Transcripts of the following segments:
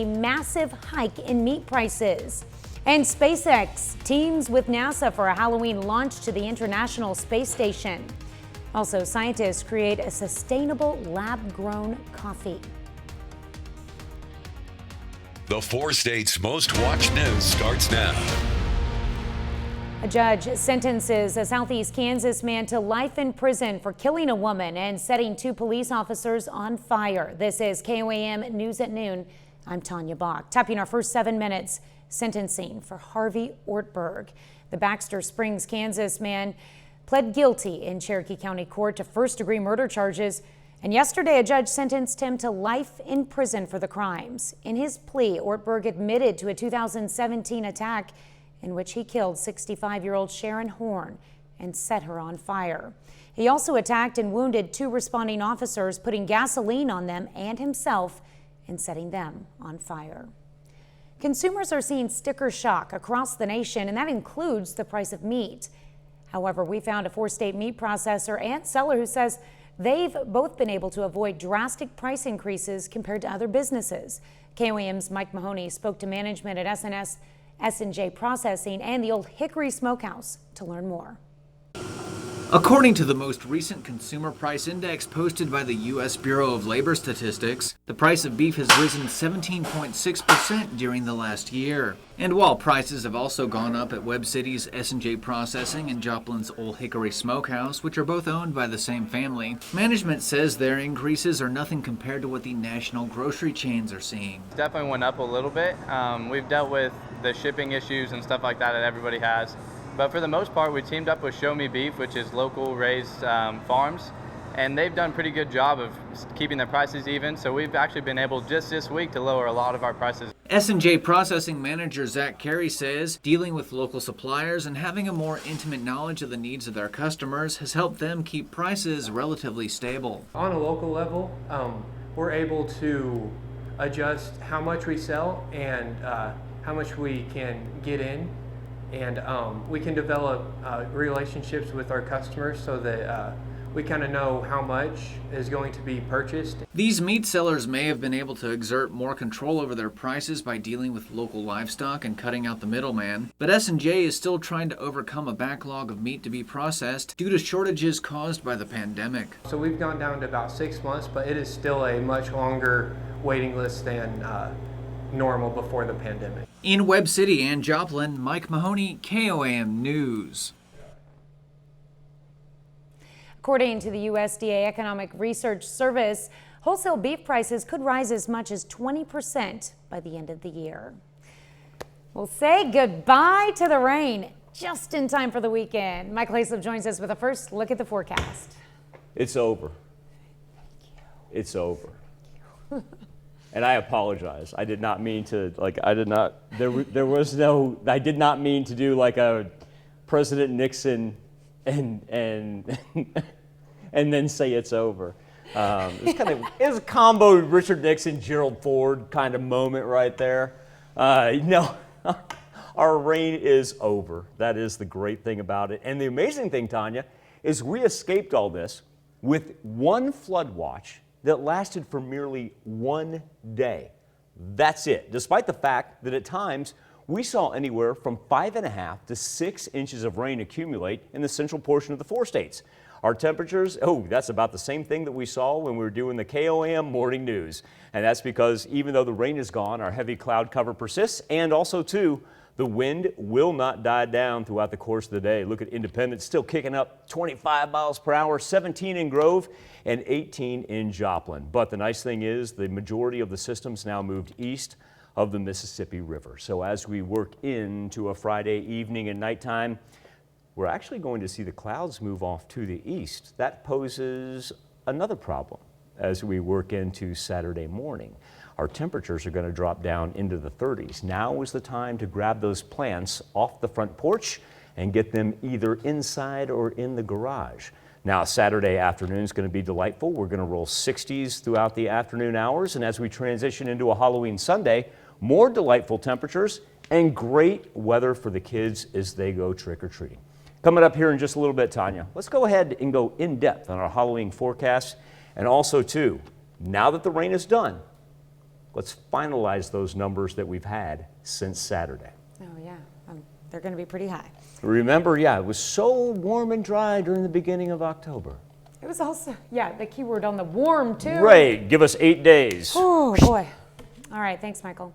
A massive hike in meat prices. And SpaceX teams with NASA for a Halloween launch to the International Space Station. Also, scientists create a sustainable lab-grown coffee. The 4 states' most watched news starts now. A judge sentences a Southeast Kansas man to life in prison for killing a woman and setting 2 police officers on fire. This is KOAM News at Noon. I'm Tanya Bach. Tapping our first 7 minutes, sentencing for Harvey Ortberg. The Baxter Springs, Kansas man pled guilty in Cherokee County Court to first-degree murder charges. And yesterday, a judge sentenced him to life in prison for the crimes. In his plea, Ortberg admitted to a 2017 attack in which he killed 65-year-old Sharon Horn and set her on fire. He also attacked and wounded 2 responding officers, putting gasoline on them and himself and setting them on fire. Consumers are seeing sticker shock across the nation, and that includes the price of meat. However, we found a 4-state meat processor and seller who says they've both been able to avoid drastic price increases compared to other businesses. KOAM's Mike Mahoney spoke to management at S&J Processing and the Old Hickory Smokehouse to learn more. According to the most recent Consumer Price Index posted by the U.S. Bureau of Labor Statistics, the price of beef has risen 17.6% during the last year. And while prices have also gone up at Webb City's S&J Processing and Joplin's Old Hickory Smokehouse, which are both owned by the same family, management says their increases are nothing compared to what the national grocery chains are seeing. Definitely went up a little bit. We've dealt with the shipping issues and stuff like that everybody has. But for the most part, we teamed up with Show Me Beef, which is local raised farms, and they've done a pretty good job of keeping their prices even. So we've actually been able just this week to lower a lot of our prices. S&J Processing Manager Zach Carey says dealing with local suppliers and having a more intimate knowledge of the needs of their customers has helped them keep prices relatively stable. On a local level, we're able to adjust how much we sell and how much we can get in. And we can develop relationships with our customers so that we kind of know how much is going to be purchased. These meat sellers may have been able to exert more control over their prices by dealing with local livestock and cutting out the middleman, but S&J is still trying to overcome a backlog of meat to be processed due to shortages caused by the pandemic. So we've gone down to about 6 months, but it is still a much longer waiting list than normal before the pandemic. In Webb City and Joplin, Mike Mahoney, KOAM News. According to the USDA Economic Research Service, wholesale beef prices could rise as much as 20% by the end of the year. We'll say goodbye to the rain just in time for the weekend. Michael Hayslip joins us with a first look at the forecast. It's over. It's over. And I apologize. I did not mean to, I did not mean to do like a President Nixon and then say it's over. It was a combo Richard Nixon, Gerald Ford kind of moment right there. No, our reign is over. That is the great thing about it. And the amazing thing, Tanya, is we escaped all this with one flood watch that lasted for merely 1 day. That's it, despite the fact that at times we saw anywhere from 5.5 to 6 inches of rain accumulate in the central portion of the 4 states. Our temperatures, that's about the same thing that we saw when we were doing the KOAM morning news. And that's because even though the rain is gone, our heavy cloud cover persists, and also too, the wind will not die down throughout the course of the day. Look at Independence still kicking up 25 miles per hour, 17 in Grove and 18 in Joplin. But the nice thing is the majority of the systems now moved east of the Mississippi River. So as we work into a Friday evening and nighttime, we're actually going to see the clouds move off to the east. That poses another problem as we work into Saturday morning. Our temperatures are going to drop down into the 30s. Now is the time to grab those plants off the front porch and get them either inside or in the garage. Now, Saturday afternoon is going to be delightful. We're going to roll 60s throughout the afternoon hours. And as we transition into a Halloween Sunday, more delightful temperatures and great weather for the kids as they go trick-or-treating. Coming up here in just a little bit, Tanya, let's go ahead and go in depth on our Halloween forecast. And also, too, now that the rain is done, let's let's finalize those numbers that we've had since Saturday. Oh yeah, they're going to be pretty high. Remember, yeah, it was so warm and dry during the beginning of October. It was also, yeah, the key word on the warm too. Right, give us 8 days. Oh boy. All right, thanks, Michael.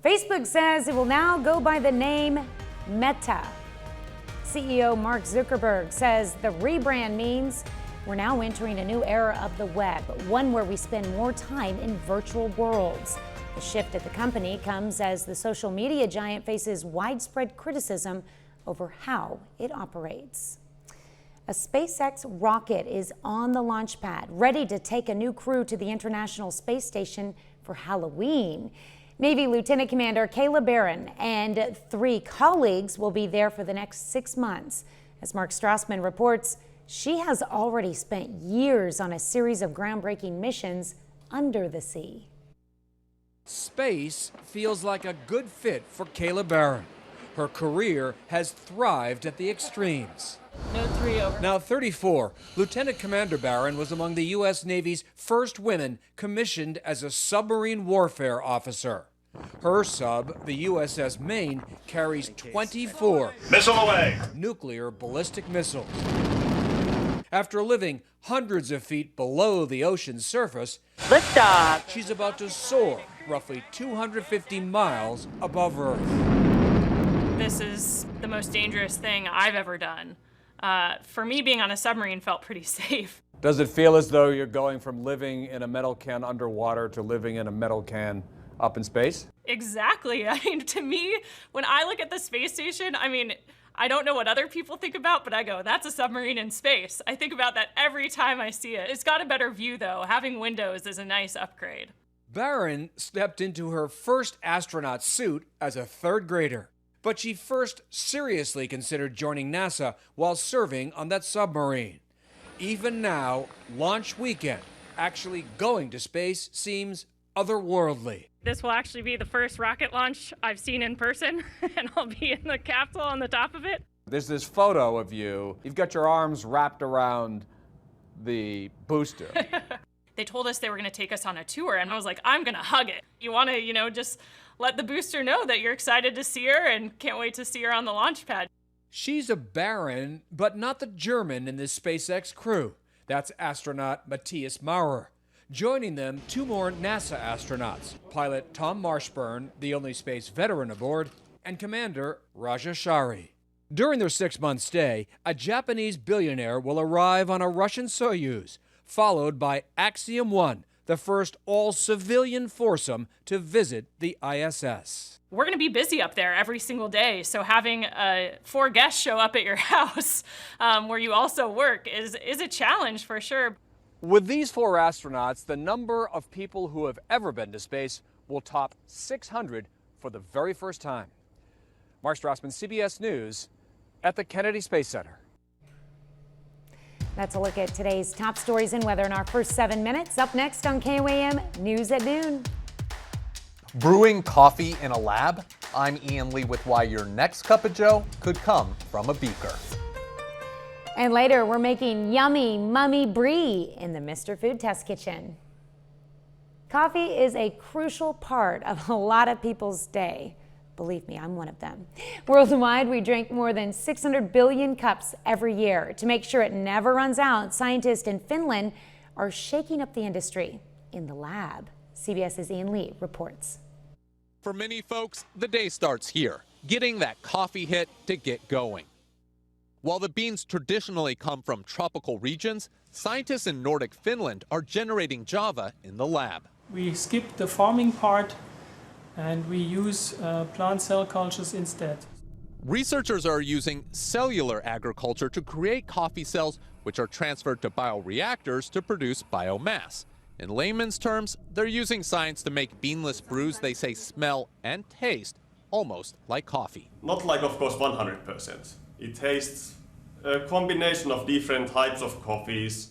Facebook says it will now go by the name Meta. CEO Mark Zuckerberg says the rebrand means we're now entering a new era of the web, one where we spend more time in virtual worlds. The shift at the company comes as the social media giant faces widespread criticism over how it operates. A SpaceX rocket is on the launch pad, ready to take a new crew to the International Space Station for Halloween. Navy Lieutenant Commander Kayla Barron and 3 colleagues will be there for the next 6 months. As Mark Strassman reports, she has already spent years on a series of groundbreaking missions under the sea. Space feels like a good fit for Kayla Barron. Her career has thrived at the extremes. No 3 over. Now 34, Lieutenant Commander Barron was among the U.S. Navy's first women commissioned as a submarine warfare officer. Her sub, the USS Maine, carries 24 missile away nuclear ballistic missiles. After living hundreds of feet below the ocean's surface, Liftoff. she's about to soar roughly 250 miles above Earth. This is the most dangerous thing I've ever done. For me, being on a submarine felt pretty safe. Does it feel as though you're going from living in a metal can underwater to living in a metal can up in space? Exactly. I mean, to me, when I look at the space station, I mean, I don't know what other people think about, but I go, that's a submarine in space. I think about that every time I see it. It's got a better view, though. Having windows is a nice upgrade. Barron stepped into her first astronaut suit as a 3rd grader. But she first seriously considered joining NASA while serving on that submarine. Even now, launch weekend, actually going to space seems otherworldly. This will actually be the first rocket launch I've seen in person, and I'll be in the capsule on the top of it. There's this photo of you. You've got your arms wrapped around the booster. They told us they were going to take us on a tour, and I was like, I'm going to hug it. You want to, just let the booster know that you're excited to see her and can't wait to see her on the launch pad. She's a Baron, but not the German in this SpaceX crew. That's astronaut Matthias Mowrer. Joining them, 2 more NASA astronauts, pilot Tom Marshburn, the only space veteran aboard, and Commander Raja Shari. During their 6-month stay, a Japanese billionaire will arrive on a Russian Soyuz, followed by Axiom 1, the first all-civilian foursome to visit the ISS. We're going to be busy up there every single day, so having 4 guests show up at your house where you also work is a challenge for sure. With these 4 astronauts, the number of people who have ever been to space will top 600 for the very first time. Mark Strassman, CBS News, at the Kennedy Space Center. That's a look at today's top stories and weather in our first 7 minutes. Up next on KOAM News at Noon. Brewing coffee in a lab? I'm Ian Lee with why your next cup of joe could come from a beaker. And later, we're making yummy mummy brie in the Mr. Food Test Kitchen. Coffee is a crucial part of a lot of people's day. Believe me, I'm one of them. Worldwide, we drink more than 600 billion cups every year. To make sure it never runs out, scientists in Finland are shaking up the industry in the lab. CBS's Ian Lee reports. For many folks, the day starts here, getting that coffee hit to get going. While the beans traditionally come from tropical regions, scientists in Nordic Finland are generating Java in the lab. We skip the farming part and we use plant cell cultures instead. Researchers are using cellular agriculture to create coffee cells, which are transferred to bioreactors to produce biomass. In layman's terms, they're using science to make beanless brews they say smell and taste almost like coffee. Not like, of course, 100%. It tastes a combination of different types of coffees.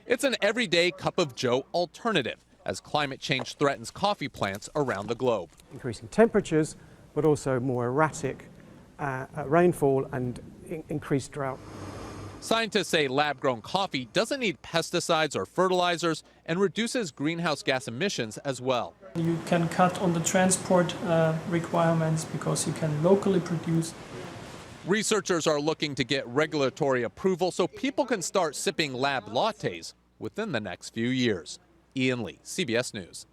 It's an everyday cup of joe alternative as climate change threatens coffee plants around the globe. Increasing temperatures, but also more erratic rainfall and increased drought. Scientists say lab-grown coffee doesn't need pesticides or fertilizers and reduces greenhouse gas emissions as well. You can cut on the transport requirements because you can locally produce. Researchers are looking to get regulatory approval so people can start sipping lab lattes within the next few years. Ian Lee, CBS News.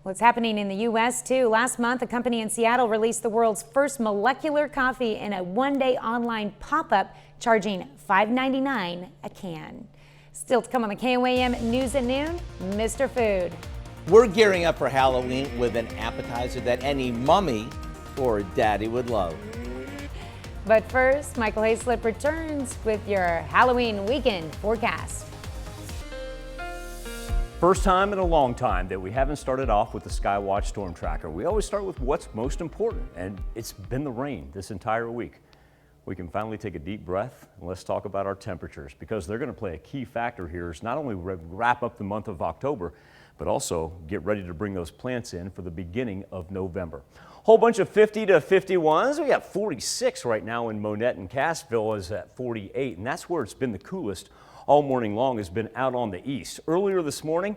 What's happening in the U.S. too. Last month, a company in Seattle released the world's first molecular coffee in a one-day online pop-up, charging $5.99 a can. Still to come on the KOAM News at Noon, Mr. Food. We're gearing up for Halloween with an appetizer that any mommy or daddy would love. But first, Michael Hayslip returns with your Halloween weekend forecast. First time in a long time that we haven't started off with the Skywatch Storm Tracker. We always start with what's most important, and it's been the rain this entire week. We can finally take a deep breath and let's talk about our temperatures, because they're going to play a key factor here as not only wrap up the month of October, but also get ready to bring those plants in for the beginning of November. Whole bunch of 50 to 51s. We got 46 right now in Monette and Cassville is at 48, and that's where it's been the coolest all morning long, has been out on the east. Earlier this morning,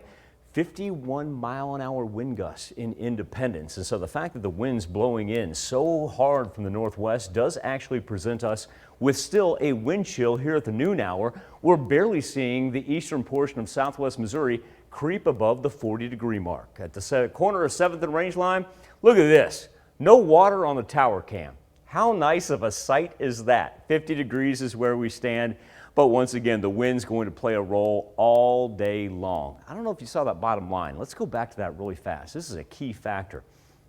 51-mile-an-hour wind gusts in Independence. And so the fact that the wind's blowing in so hard from the northwest does actually present us with still a wind chill here at the noon hour. We're barely seeing the eastern portion of southwest Missouri creep above the 40-degree mark. At the corner of 7th and Rangeline, look at this. No water on the tower cam. How nice of a sight is that? 50 degrees is where we stand. But once again, the wind's going to play a role all day long. I don't know if you saw that bottom line. Let's go back to that really fast. This is a key factor.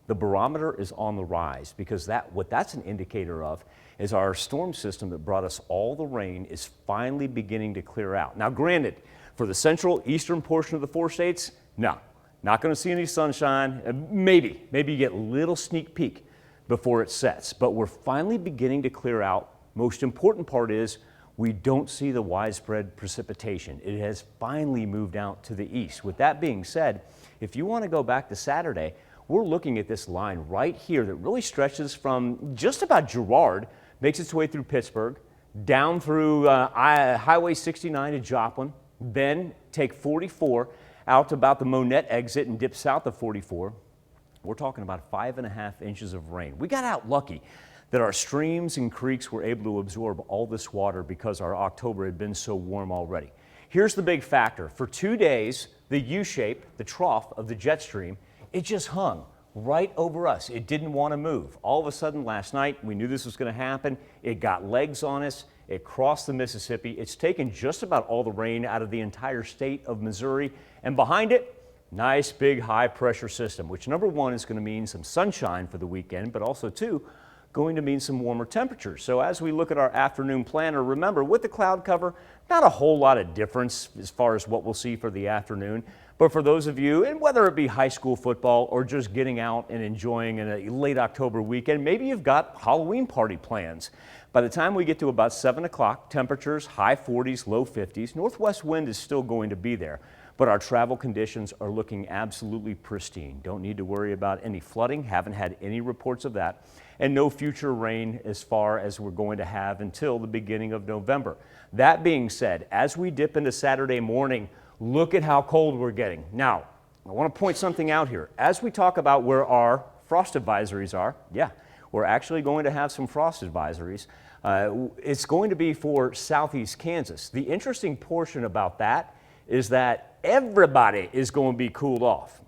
The barometer is on the rise, because what that's an indicator of is our storm system that brought us all the rain is finally beginning to clear out. Now, granted, for the central eastern portion of the 4 states, no, not going to see any sunshine. Maybe you get a little sneak peek before it sets, but we're finally beginning to clear out. Most important part is we don't see the widespread precipitation. It has finally moved out to the east. With that being said, if you want to go back to Saturday, we're looking at this line right here that really stretches from just about Girard, makes its way through Pittsburgh, down through Highway 69 to Joplin, then take 44 out to about the Monette exit and dip south of 44. We're talking about 5.5 inches of rain. We got out lucky that our streams and creeks were able to absorb all this water because our October had been so warm already. Here's the big factor. For 2 days, the U-shape, the trough of the jet stream, it just hung right over us. It didn't want to move. All of a sudden last night, we knew this was going to happen. It got legs on us. It crossed the Mississippi. It's taken just about all the rain out of the entire state of Missouri. And behind it, nice big high pressure system, which number one is going to mean some sunshine for the weekend, but also two, going to mean some warmer temperatures. So as we look at our afternoon planner, remember with the cloud cover, not a whole lot of difference as far as what we'll see for the afternoon. But for those of you, and whether it be high school football or just getting out and enjoying a late October weekend, maybe you've got Halloween party plans. By the time we get to about 7 o'clock, temperatures high 40s, low 50s. Northwest wind is still going to be there, but our travel conditions are looking absolutely pristine. Don't need to worry about any flooding, haven't had any reports of that, and no future rain as far as we're going to have until the beginning of November. That being said, as we dip into Saturday morning, look at how cold we're getting. Now, I want to point something out here. As we talk about where our frost advisories are, yeah, we're actually going to have some frost advisories. It's going to be for southeast Kansas. The interesting portion about that is that everybody is going to be cooled off.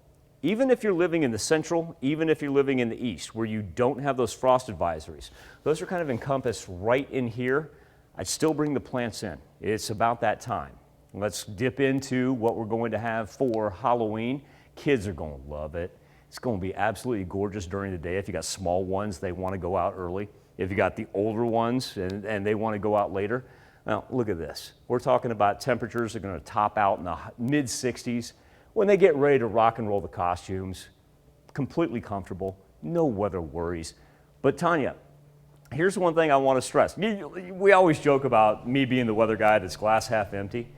Even if you're living in the central, even if you're living in the east, where you don't have those frost advisories, those are kind of encompassed right in here. I'd still bring the plants in. It's about that time. Let's dip into what we're going to have for Halloween. Kids are going to love it. It's going to be absolutely gorgeous during the day. If you got small ones, they want to go out early. If you got the older ones and they want to go out later, now look at this. We're talking about temperatures that are going to top out in the mid 60s. When they get ready to rock and roll the costumes, completely comfortable, no weather worries. But Tanya, here's one thing I want to stress. We always joke about me being the weather guy that's glass half empty.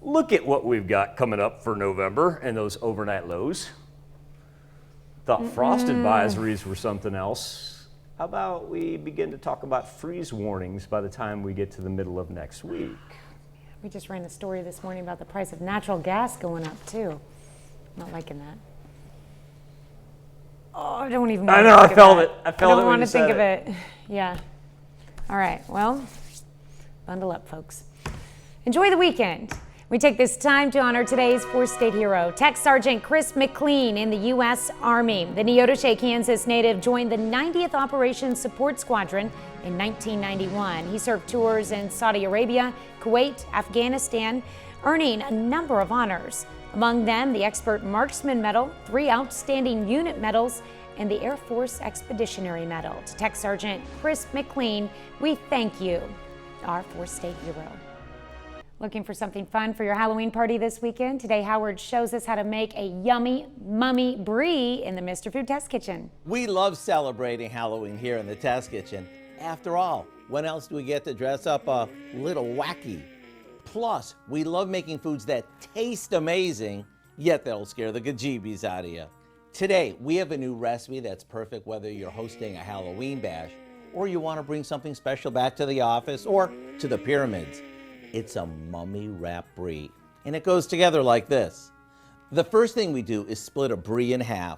Look at what we've got coming up for November and those overnight lows. Thought frost advisories were something else. How about we begin to talk about freeze warnings by the time we get to the middle of next week? We just ran a story this morning about the price of natural gas going up too. Not liking that. Oh, I don't even I want know, to I think felt of it. I that. felt I it don't when want you to think said of it. it. Yeah. All right, well, bundle up, folks. Enjoy the weekend. We take this time to honor today's four-state hero, Tech Sergeant Chris McLean in the U.S. Army. The Neodesha, Kansas native joined the 90th Operations Support Squadron in 1991. He served tours in Saudi Arabia, Kuwait, Afghanistan, earning a number of honors. Among them, the Expert Marksman Medal, 3 Outstanding Unit Medals, and the Air Force Expeditionary Medal. To Tech Sergeant Chris McLean, we thank you, our four-state hero. Looking for something fun for your Halloween party this weekend? Today, Howard shows us how to make a yummy mummy brie in the Mr. Food Test Kitchen. We love celebrating Halloween here in the Test Kitchen. After all, when else do we get to dress up a little wacky? Plus, we love making foods that taste amazing, yet they'll scare the gajeebies out of you. Today, we have a new recipe that's perfect whether you're hosting a Halloween bash or you want to bring something special back to the office or to the pyramids. It's a mummy wrap brie, and it goes together like this. The first thing we do is split a brie in half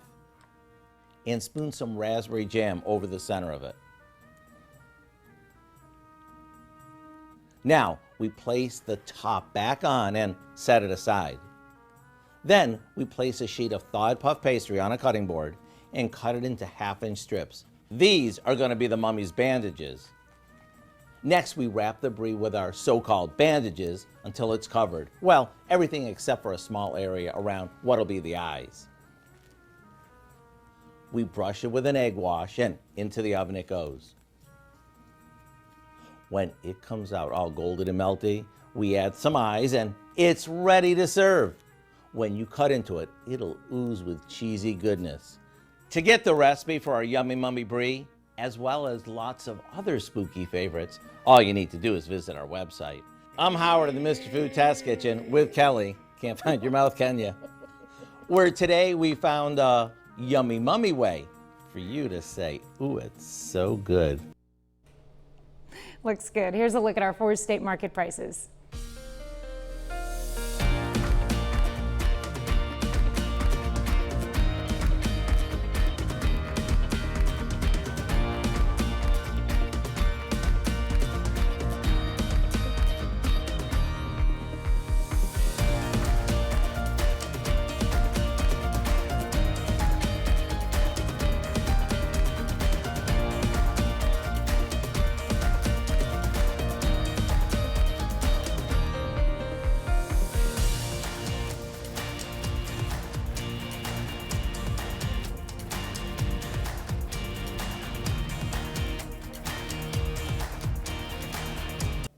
and spoon some raspberry jam over the center of it. Now, we place the top back on and set it aside. Then, we place a sheet of thawed puff pastry on a cutting board and cut it into half-inch strips. These are going to be the mummy's bandages. Next, we wrap the brie with our so-called bandages until it's covered. Well, everything except for a small area around what'll be the eyes. We brush it with an egg wash and into the oven it goes. When it comes out all golden and melty, we add some eyes and it's ready to serve. When you cut into it, it'll ooze with cheesy goodness. To get the recipe for our yummy mummy brie, as well as lots of other spooky favorites, all you need to do is visit our website. I'm Howard of the Mr. Food Test Kitchen with Kelly. Can't find your mouth, can you? Where today we found a yummy mummy way for you to say, ooh, it's so good. Looks good. Here's a look at our four-state market prices.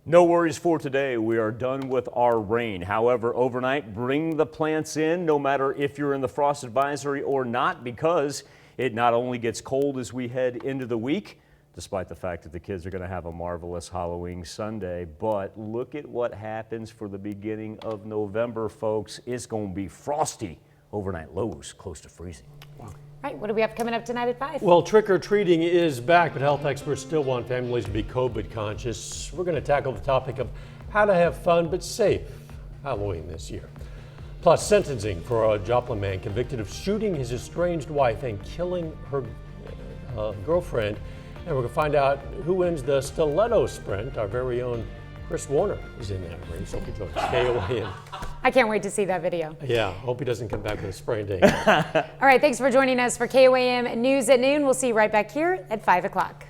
No worries for today. We are done with our rain. However, overnight, bring the plants in no matter if you're in the frost advisory or not, because it not only gets cold as we head into the week, despite the fact that the kids are going to have a marvelous Halloween Sunday, but look at what happens for the beginning of November, folks. It's going to be frosty. Overnight lows close to freezing. All right, what do we have coming up tonight at 5? Well, trick-or-treating is back, but health experts still want families to be COVID conscious. We're going to tackle the topic of how to have fun but safe Halloween this year. Plus, sentencing for a Joplin man convicted of shooting his estranged wife and killing her girlfriend. And we're going to find out who wins the stiletto sprint. Our very own Chris Warner is in that race. Hope you join us. KOAN. I can't wait to see that video. Yeah, hope he doesn't come back with a sprained ankle. All right, thanks for joining us for KOAM News at Noon. We'll see you right back here at 5 o'clock.